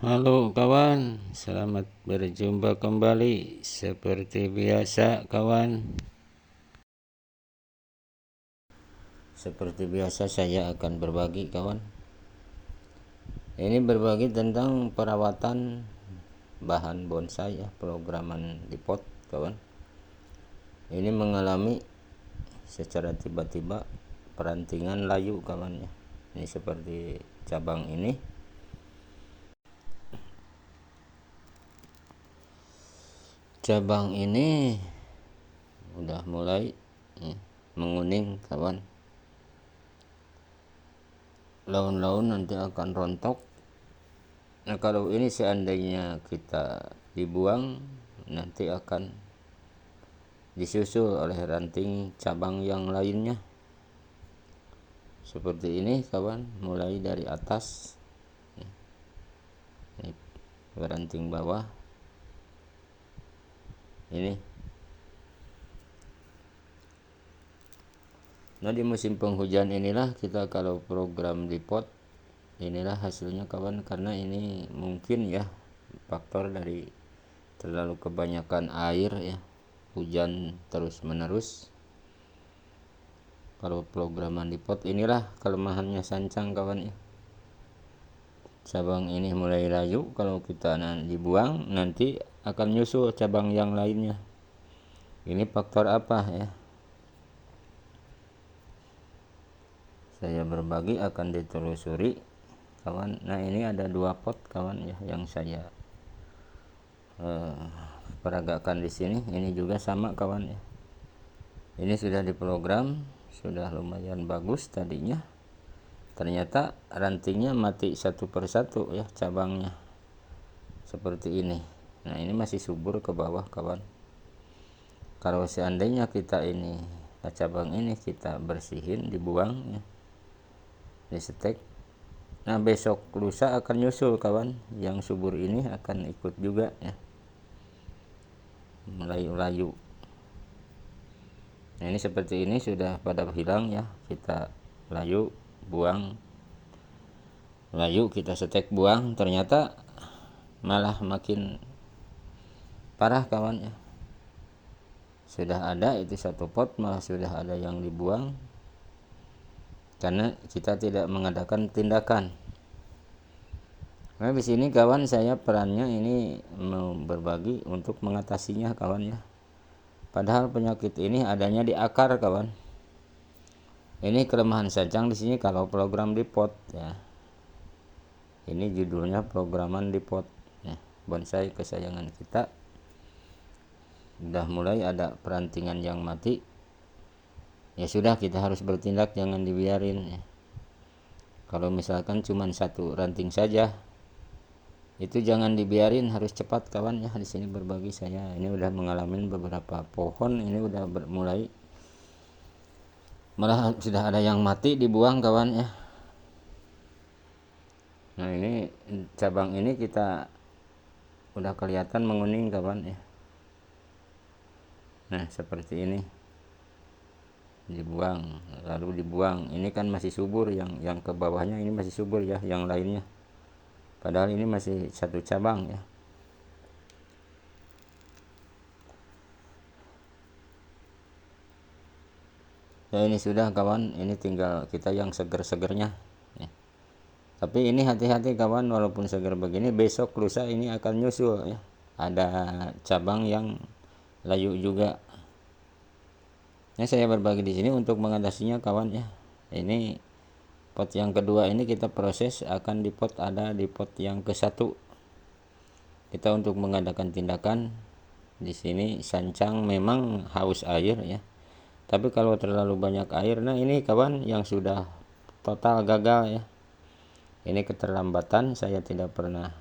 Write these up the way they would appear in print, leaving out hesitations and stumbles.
Halo kawan, selamat berjumpa kembali. Seperti biasa kawan, saya akan berbagi kawan. Ini berbagi tentang perawatan bahan bonsai ya, programan di pot kawan. Ini mengalami secara tiba-tiba perantingan layu kawan ya. Ini seperti cabang ini. Cabang ini udah mulai menguning kawan. Daun-daun nanti akan rontok. Nah kalau ini seandainya kita dibuang, nanti akan disusul oleh ranting cabang yang lainnya. Seperti ini kawan, mulai dari atas. Ini ranting bawah. Ini. Nah di musim penghujan inilah kita kalau program di pot, inilah hasilnya kawan, karena ini mungkin ya faktor dari terlalu kebanyakan air ya, hujan terus menerus. Kalau programan di pot, inilah kelemahannya sancang kawan ya. Cabang ini mulai layu, kalau kita dibuang nanti akan nyusul cabang yang lainnya. Ini faktor apa ya? Saya berbagi akan ditelusuri kawan. Nah ini ada 2 pot kawan ya yang saya peragakan di sini. Ini juga sama kawan ya. Ini sudah diprogram, sudah lumayan bagus tadinya. Ternyata rantingnya mati satu persatu ya, cabangnya seperti ini. Nah ini masih subur ke bawah kawan. Kalau seandainya kita ini cabang ini kita bersihin, dibuang ya, disetek, nah besok lusa akan nyusul kawan, yang subur ini akan ikut juga ya, melayu-layu. Nah ini seperti ini sudah pada hilang ya, kita layu buang, layu kita setek buang, ternyata malah makin parah kawan ya. Sudah ada itu 1 pot, malah sudah ada yang dibuang karena kita tidak mengadakan tindakan. Nah di sini kawan, saya perannya ini mau berbagi untuk mengatasinya kawan ya. Padahal penyakit ini adanya di akar kawan. Ini kelemahan sancang di sini kalau program di pot ya. Ini judulnya programan di pot ya, bonsai kesayangan kita. Udah mulai ada perantingan yang mati. Ya sudah, kita harus bertindak, jangan dibiarin ya. Kalau misalkan cuma 1 ranting saja, itu jangan dibiarin, harus cepat kawan ya. Di sini berbagi saya ini udah mengalami beberapa pohon, ini udah mulai, malah sudah ada yang mati dibuang kawan ya. Nah ini cabang ini kita udah kelihatan menguning kawan ya. Nah seperti ini, dibuang, lalu dibuang. Ini kan masih subur, yang ke bawahnya ini masih subur ya, yang lainnya. Padahal ini masih 1 cabang ya. Ya ini sudah kawan, ini tinggal kita yang seger-segernya ya. Tapi ini hati-hati kawan, walaupun seger begini, besok lusa ini akan nyusul ya, ada cabang yang layu juga. Nah saya berbagi di sini untuk mengatasinya kawan ya. Ini pot yang kedua, ini kita proses akan di pot, ada di pot yang ke-1. Kita untuk mengadakan tindakan di sini. Sancang memang haus air ya. Tapi kalau terlalu banyak air, nah ini kawan yang sudah total gagal ya. Ini keterlambatan, saya tidak pernah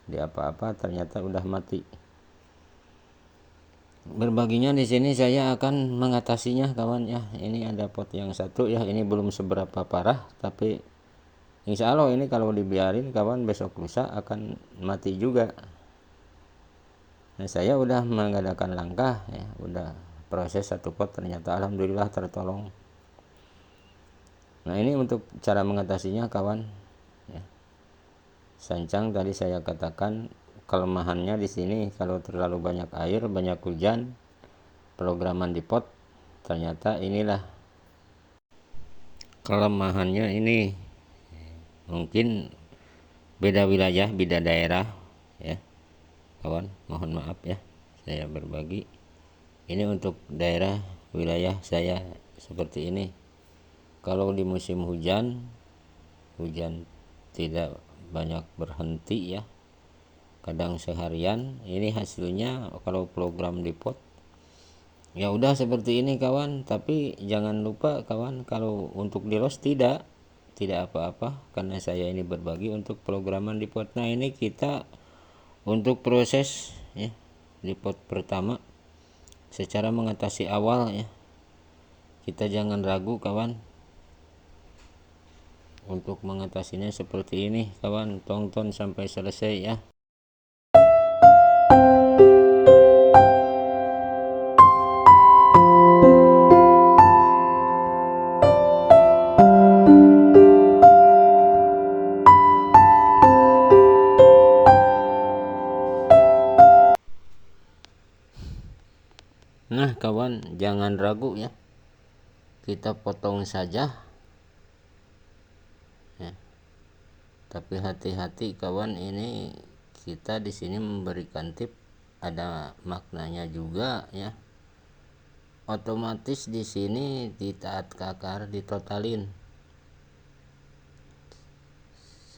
di apa-apa, ternyata udah mati. Berbaginya di sini saya akan mengatasinya kawan ya. Ini ada pot yang 1 ya, ini belum seberapa parah, tapi insya Allah ini kalau dibiarin kawan, besok lusa akan mati juga. Nah saya udah mengadakan langkah ya, udah proses 1 pot, ternyata alhamdulillah tertolong. Nah ini untuk cara mengatasinya kawan ya. Sancang tadi saya katakan kelemahannya di sini kalau terlalu banyak air, banyak hujan, programan di pot, ternyata inilah kelemahannya ini. Mungkin beda wilayah, beda daerah ya kawan, mohon maaf ya saya berbagi. Ini untuk daerah wilayah saya seperti ini. Kalau di musim hujan, hujan tidak banyak berhenti ya, kadang seharian. Ini hasilnya kalau program di pot ya udah seperti ini kawan. Tapi jangan lupa kawan, kalau untuk di roast tidak apa-apa, karena saya ini berbagi untuk programan di pot. Nah ini kita untuk proses ya di pot pertama secara mengatasi awal ya, kita jangan ragu kawan untuk mengatasinya seperti ini kawan. Tonton sampai selesai ya. Nah kawan, jangan ragu ya, kita potong saja ya. Tapi hati-hati kawan, ini kita di sini memberikan tip, ada maknanya juga ya. Otomatis di sini di taat akar ditotalin.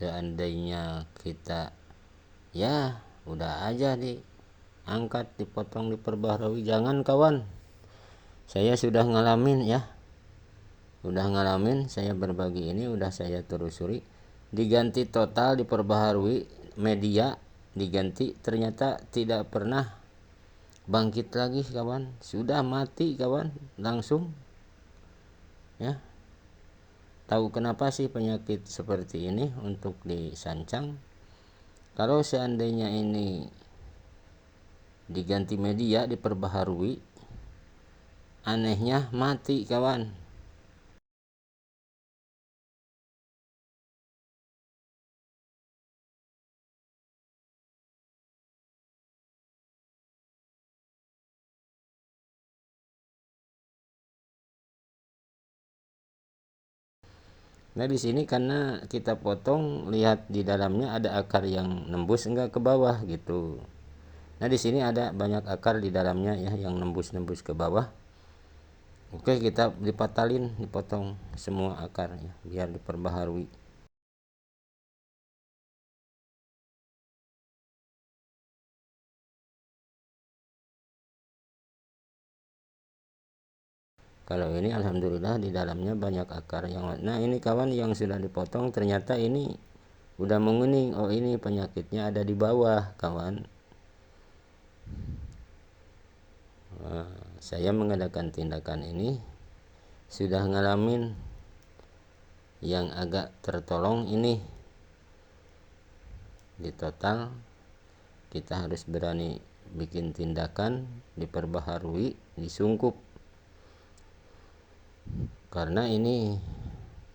Seandainya kita ya udah aja diangkat, dipotong, diperbaharui, jangan kawan. Saya sudah ngalamin ya, saya berbagi ini udah saya telusuri, diganti total, diperbaharui, media diganti, ternyata tidak pernah bangkit lagi kawan, sudah mati kawan langsung ya. Tahu kenapa sih penyakit seperti ini untuk disancang? Kalau seandainya ini diganti media, diperbaharui, anehnya mati kawan. Nah di sini karena kita potong, lihat di dalamnya ada akar yang nembus enggak ke bawah gitu. Nah di sini ada banyak akar di dalamnya ya yang nembus ke bawah. Oke, kita dipatalin, dipotong semua akarnya biar diperbaharui. Kalau ini alhamdulillah di dalamnya banyak akar yang. Nah ini kawan yang sudah dipotong ternyata ini udah menguning. Oh ini penyakitnya ada di bawah kawan. Saya mengadakan tindakan ini sudah ngalamin yang agak tertolong ini. Di total kita harus berani bikin tindakan, diperbaharui, disungkup. Karena ini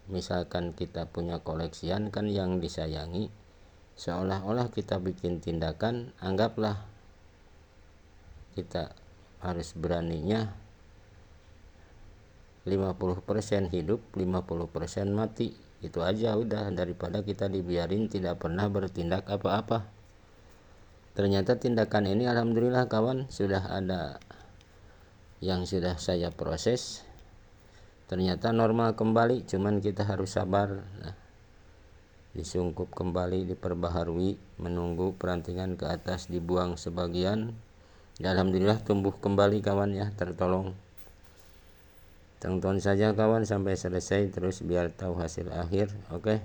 misalkan kita punya koleksian kan yang disayangi, seolah-olah kita bikin tindakan, anggaplah kita harus beraninya 50% hidup, 50% mati. Itu aja udah, daripada kita dibiarin tidak pernah bertindak apa-apa. Ternyata tindakan ini alhamdulillah kawan sudah ada yang sudah saya proses, ternyata normal kembali, cuman kita harus sabar. Nah, disungkup kembali, diperbaharui, menunggu perantingan ke atas, dibuang sebagian ya, alhamdulillah tumbuh kembali kawan ya, tertolong. Tonton saja kawan sampai selesai terus biar tahu hasil akhir. Oke.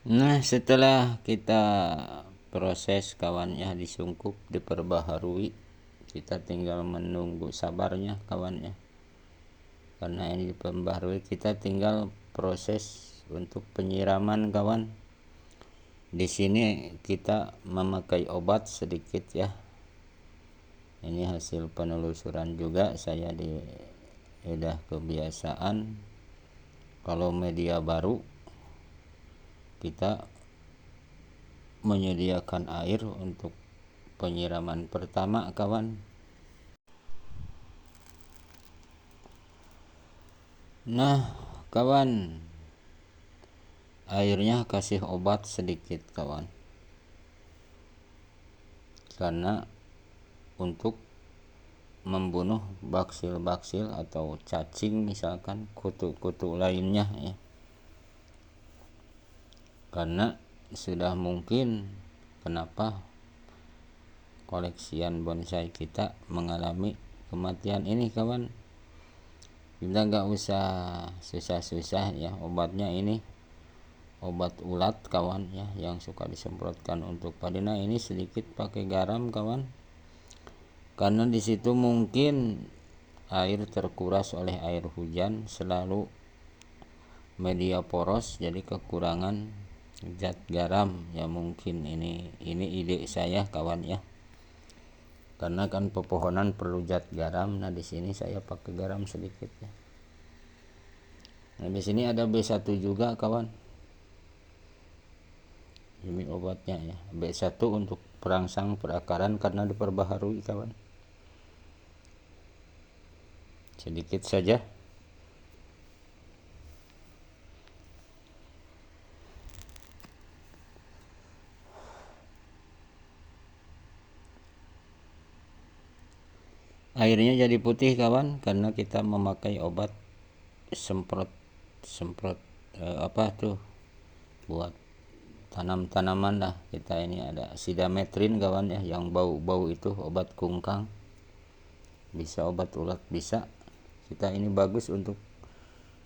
Nah, setelah kita proses kawannya disungkup, diperbaharui, kita tinggal menunggu sabarnya kawannya. Karena ini diperbaharui, kita tinggal proses untuk penyiraman kawan. Di sini kita memakai obat sedikit ya. Ini hasil penelusuran juga, saya udah kebiasaan kalau media baru kita menyediakan air untuk penyiraman pertama kawan. Nah kawan, airnya kasih obat sedikit kawan, karena untuk membunuh baksil-baksil atau cacing, misalkan kutu-kutu lainnya ya. Karena sudah mungkin kenapa koleksian bonsai kita mengalami kematian ini kawan. Kita nggak usah susah-susah ya, obatnya ini obat ulat kawan ya, yang suka disemprotkan untuk padina. Ini sedikit pakai garam kawan, karena disitu mungkin air terkuras oleh air hujan, selalu media poros, jadi kekurangan zat garam ya. Mungkin ini ide saya kawan ya, karena kan pepohonan perlu zat garam. Nah di sini saya pakai garam sedikit ya. Nah di sini ada B1 juga kawan, ini obatnya ya, B1 untuk perangsang perakaran karena diperbaharui kawan. Sedikit saja. Airnya jadi putih kawan, karena kita memakai obat semprot apa tuh buat tanam-tanaman lah. Kita ini ada sidametrin kawan ya, yang bau-bau itu obat kungkang, bisa obat ulat bisa. Kita ini bagus untuk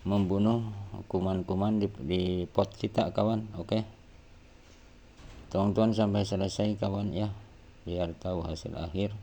membunuh kuman-kuman di pot kita kawan. Oke, tonton sampai selesai kawan ya, biar tahu hasil akhir.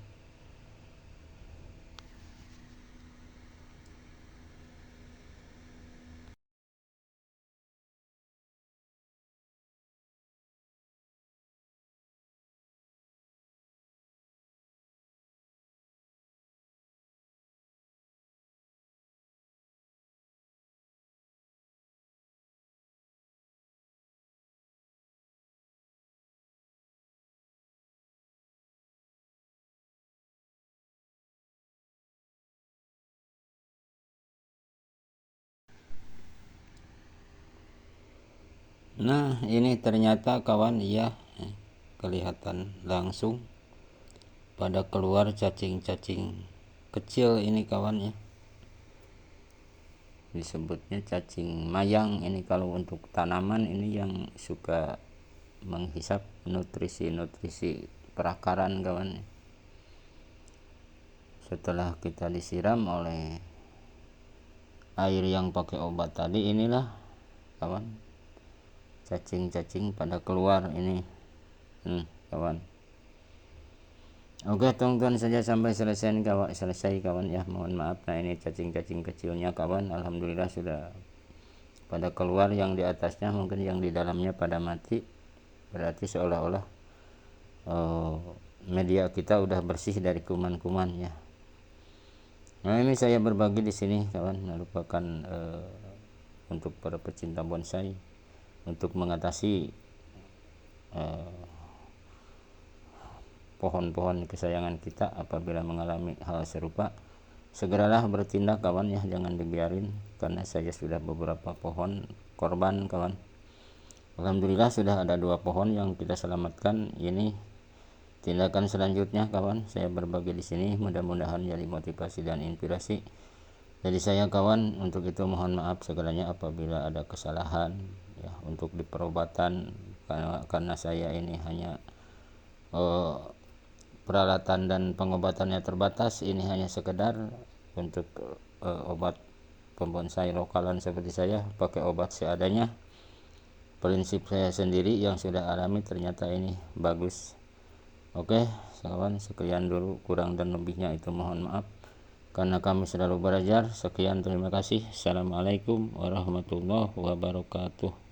Nah ini ternyata kawan ya, kelihatan langsung pada keluar cacing-cacing kecil ini kawan ya, disebutnya cacing mayang. Ini kalau untuk tanaman ini yang suka menghisap nutrisi-nutrisi perakaran kawan. Setelah kita disiram oleh air yang pakai obat tadi, inilah kawan cacing-cacing pada keluar ini kawan. Oke, tonton saja sampai selesai kawan ya. Mohon maaf, nah ini cacing-cacing kecilnya kawan. Alhamdulillah sudah pada keluar. Yang di atasnya mungkin, yang di dalamnya pada mati. Berarti seolah-olah media kita udah bersih dari kuman-kuman ya. Nah ini saya berbagi di sini kawan, merupakan untuk para pecinta bonsai, untuk mengatasi pohon-pohon kesayangan kita apabila mengalami hal serupa. Segeralah bertindak kawan ya, jangan dibiarin, karena saya sudah beberapa pohon korban kawan. Alhamdulillah sudah ada 2 pohon yang kita selamatkan. Ini tindakan selanjutnya kawan, saya berbagi di sini, mudah-mudahan jadi motivasi dan inspirasi. Jadi saya kawan, untuk itu mohon maaf segalanya apabila ada kesalahan ya untuk di perobatan, karena saya ini hanya peralatan dan pengobatannya terbatas. Ini hanya sekedar untuk obat pembonsai lokalan seperti saya, pakai obat seadanya. prinsip saya sendiri yang sudah alami ternyata ini bagus. Oke kawan, sekian dulu, kurang dan lebihnya itu mohon maaf karena kami selalu belajar. Sekian, terima kasih. Assalamualaikum warahmatullahi wabarakatuh.